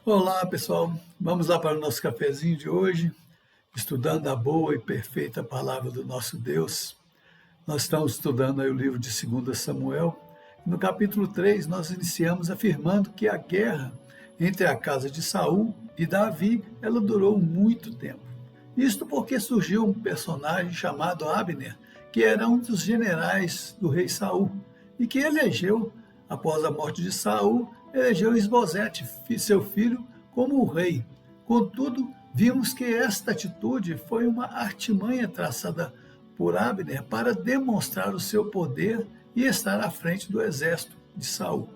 Olá, pessoal. Vamos lá para o nosso cafezinho de hoje, estudando a boa e perfeita palavra do nosso Deus. Nós estamos estudando aí o livro de 2 Samuel. No capítulo 3, nós iniciamos afirmando que a guerra entre a casa de Saul e Davi, ela durou muito tempo. Isto porque surgiu um personagem chamado Abner, que era um dos generais do rei Saul, e que elegeu, após a morte de Saul, elegeu Isbosete, seu filho, como o rei. Contudo, vimos que esta atitude foi uma artimanha traçada por Abner para demonstrar o seu poder e estar à frente do exército de Saul.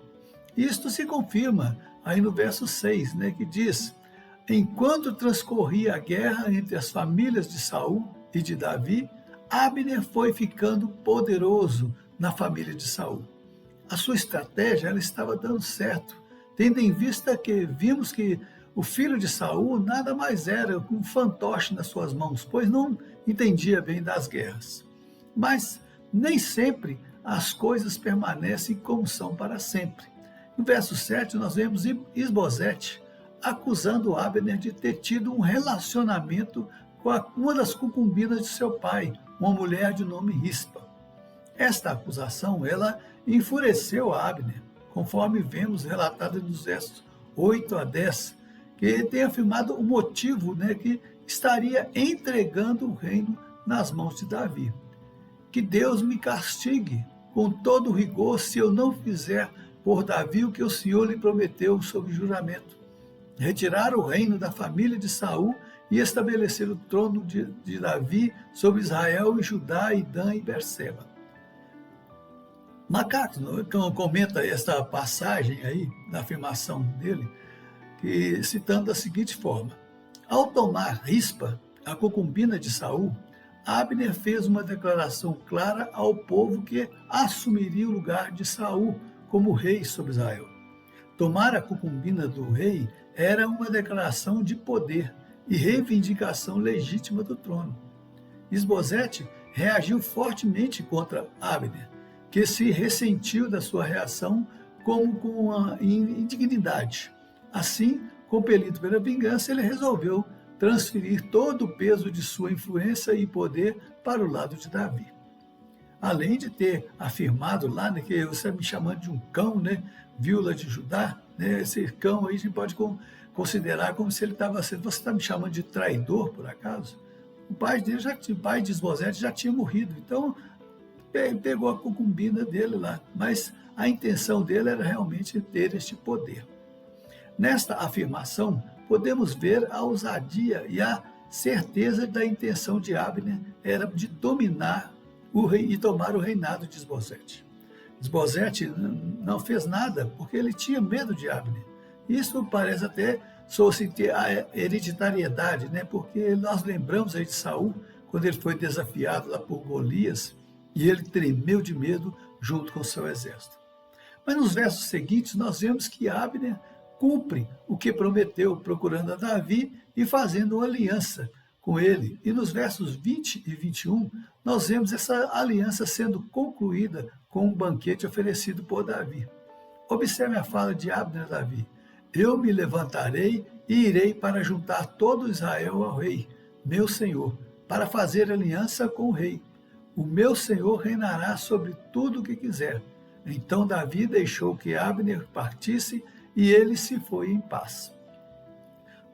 Isto se confirma aí no verso 6, que diz: enquanto transcorria a guerra entre as famílias de Saul e de Davi, Abner foi ficando poderoso na família de Saul. A sua estratégia ela estava dando certo, tendo em vista que vimos que o filho de Saul nada mais era que um fantoche nas suas mãos, pois não entendia bem das guerras. Mas nem sempre as coisas permanecem como são para sempre. No verso 7, nós vemos Isbosete acusando Abner de ter tido um relacionamento com uma das concubinas de seu pai, uma mulher de nome Rispa. Esta acusação, ela enfureceu Abner, conforme vemos relatado nos versos 8 a 10, que tem afirmado o motivo que estaria entregando o reino nas mãos de Davi. Que Deus me castigue com todo rigor se eu não fizer por Davi o que o Senhor lhe prometeu sob juramento: retirar o reino da família de Saul e estabelecer o trono de Davi sobre Israel e Judá e Dan e Berseba. MacArthur comenta esta passagem aí, na afirmação dele, citando da seguinte forma: ao tomar Rispa, a concubina de Saul, Abner fez uma declaração clara ao povo que assumiria o lugar de Saul como rei sobre Israel. Tomar a concubina do rei era uma declaração de poder e reivindicação legítima do trono. Isbosete reagiu fortemente contra Abner, que se ressentiu da sua reação como com uma indignidade. Assim, compelido pela vingança, ele resolveu transferir todo o peso de sua influência e poder para o lado de Davi. Além de ter afirmado lá que você está me chamando de um cão, viúva de Judá, esse cão aí a gente pode considerar como se ele estava sendo: você está me chamando de traidor, por acaso? O pai dele, o pai de Isbosete já tinha morrido, então pegou a concubina dele lá, mas a intenção dele era realmente ter este poder. Nesta afirmação, podemos ver a ousadia e a certeza da intenção de Abner era de dominar o rei e tomar o reinado de Isbosete. Isbosete não fez nada porque ele tinha medo de Abner. Isso parece até ter a hereditariedade, porque nós lembramos aí de Saul, quando ele foi desafiado lá por Golias, e ele tremeu de medo junto com o seu exército. Mas nos versos seguintes nós vemos que Abner cumpre o que prometeu, procurando a Davi e fazendo uma aliança com ele. E nos versos 20 e 21, nós vemos essa aliança sendo concluída com um banquete oferecido por Davi. Observe a fala de Abner a Davi: eu me levantarei e irei para juntar todo Israel ao rei, meu senhor, para fazer aliança com o rei. O meu senhor reinará sobre tudo o que quiser. Então Davi deixou que Abner partisse e ele se foi em paz.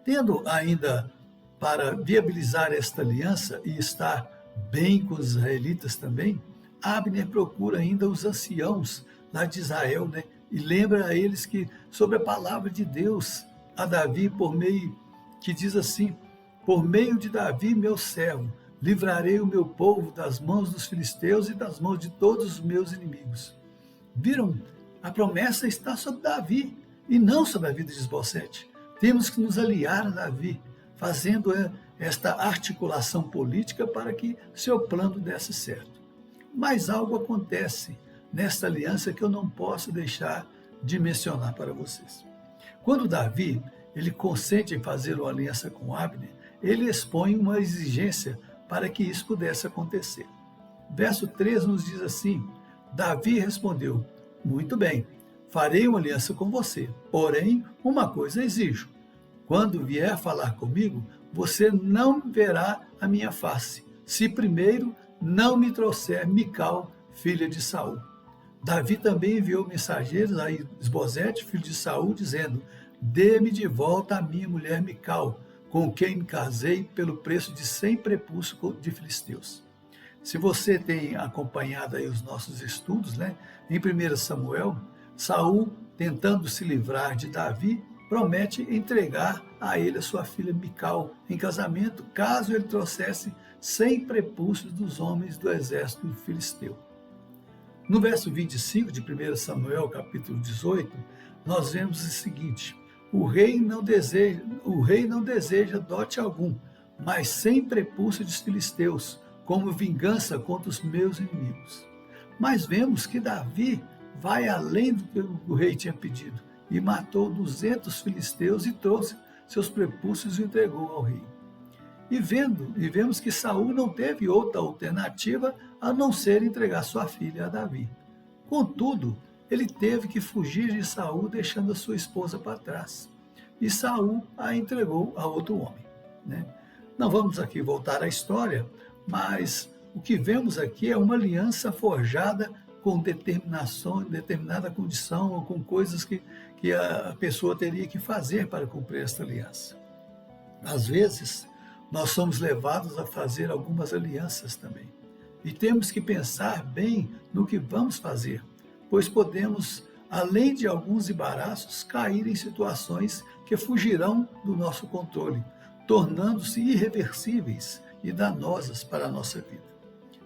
Tendo ainda para viabilizar esta aliança e estar bem com os israelitas também, Abner procura ainda os anciãos lá de Israel, e lembra a eles que sobre a palavra de Deus a Davi que diz assim: por meio de Davi, meu servo, livrarei o meu povo das mãos dos filisteus e das mãos de todos os meus inimigos. Viram? A promessa está sobre Davi e não sobre a vida de Isbosete. Temos que nos aliar a Davi, fazendo esta articulação política para que seu plano desse certo. Mas algo acontece nesta aliança que eu não posso deixar de mencionar para vocês. Quando Davi ele consente em fazer uma aliança com Abner, ele expõe uma exigência para que isso pudesse acontecer. Verso 3 nos diz assim: Davi respondeu: muito bem, farei uma aliança com você, porém uma coisa exijo: Quando vier falar comigo, você não verá a minha face, se primeiro não me trouxer Mical, filha de Saul. Davi também enviou mensageiros a Isbosete, filho de Saul, dizendo: dê-me de volta a minha mulher Mical, com quem me casei pelo preço de 100 prepúcios de filisteus. Se você tem acompanhado aí os nossos estudos, né, em 1 Samuel, Saul, tentando se livrar de Davi, promete entregar a ele a sua filha Mical em casamento, caso ele trouxesse 100 prepúcios dos homens do exército filisteu. No verso 25 de 1 Samuel, capítulo 18, nós vemos o seguinte: o rei não deseja dote algum, mas 100 prepúcios dos filisteus, como vingança contra os meus inimigos. Mas vemos que Davi vai além do que o rei tinha pedido e matou 200 filisteus e trouxe seus prepúcios e entregou ao rei. E vemos que Saul não teve outra alternativa a não ser entregar sua filha a Davi. Contudo, ele teve que fugir de Saul, deixando a sua esposa para trás. E Saul a entregou a outro homem, né? Não vamos aqui voltar à história, mas o que vemos aqui é uma aliança forjada com determinação, determinada condição, ou com coisas que a pessoa teria que fazer para cumprir esta aliança. Às vezes, nós somos levados a fazer algumas alianças também. E temos que pensar bem no que vamos fazer, pois podemos, além de alguns embaraços, cair em situações que fugirão do nosso controle, tornando-se irreversíveis e danosas para a nossa vida.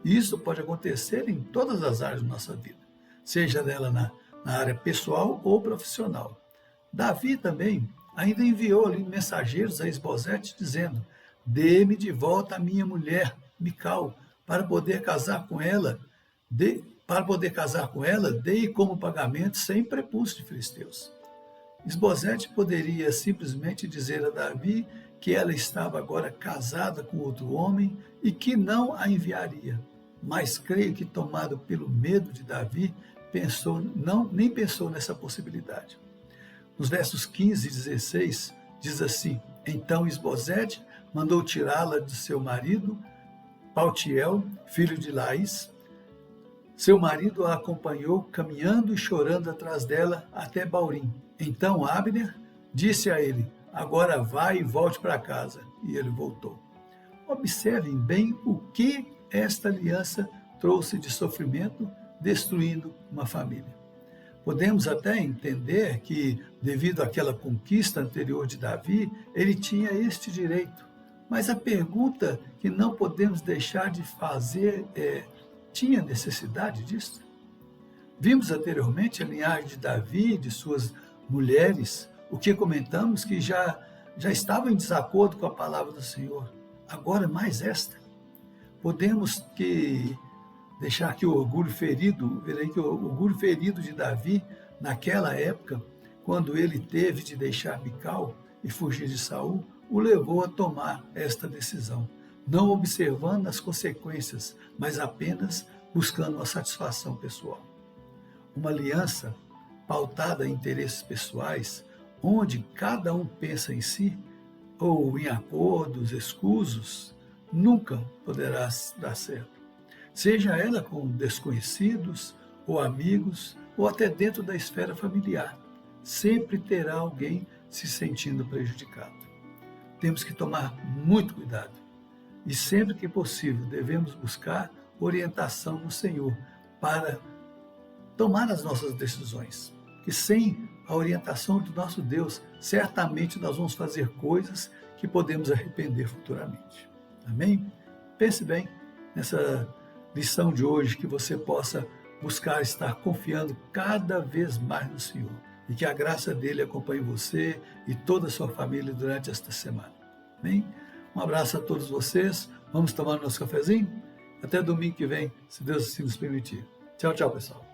E isso pode acontecer em todas as áreas da nossa vida, seja dela na área pessoal ou profissional. Davi também ainda enviou ali mensageiros a Isbosete dizendo: dê-me de volta a minha mulher, Mical, para poder casar com ela. Dê como pagamento 100 prepúcios de filisteus. Isbosete poderia simplesmente dizer a Davi que ela estava agora casada com outro homem e que não a enviaria. Mas creio que, tomado pelo medo de Davi, nem pensou nessa possibilidade. Nos versos 15 e 16, diz assim: então Isbosete mandou tirá-la de seu marido, Paltiel, filho de Laís. Seu marido a acompanhou, caminhando e chorando atrás dela até Baurim. Então Abner disse a ele: agora vai e volte para casa. E ele voltou. Observem bem o que esta aliança trouxe de sofrimento, destruindo uma família. Podemos até entender que, devido àquela conquista anterior de Davi, ele tinha este direito. Mas a pergunta que não podemos deixar de fazer é: tinha necessidade disso? Vimos anteriormente a linhagem de Davi e de suas mulheres, o que comentamos que já estavam em desacordo com a palavra do Senhor. Agora mais esta. Podemos deixar que o orgulho ferido de Davi, naquela época, quando ele teve de deixar Mical e fugir de Saul, o levou a tomar esta decisão, não observando as consequências, mas apenas buscando uma satisfação pessoal. Uma aliança pautada em interesses pessoais, onde cada um pensa em si, ou em acordos escusos, nunca poderá dar certo. Seja ela com desconhecidos, ou amigos, ou até dentro da esfera familiar, sempre terá alguém se sentindo prejudicado. Temos que tomar muito cuidado e sempre que possível devemos buscar orientação no Senhor para tomar as nossas decisões. Que sem a orientação do nosso Deus, certamente nós vamos fazer coisas que podemos arrepender futuramente. Amém? Pense bem nessa lição de hoje, que você possa buscar estar confiando cada vez mais no Senhor e que a graça dele acompanhe você e toda a sua família durante esta semana. Amém? Um abraço a todos vocês. Vamos tomar o nosso cafezinho? Até domingo que vem, se Deus assim nos permitir. Tchau, tchau, pessoal.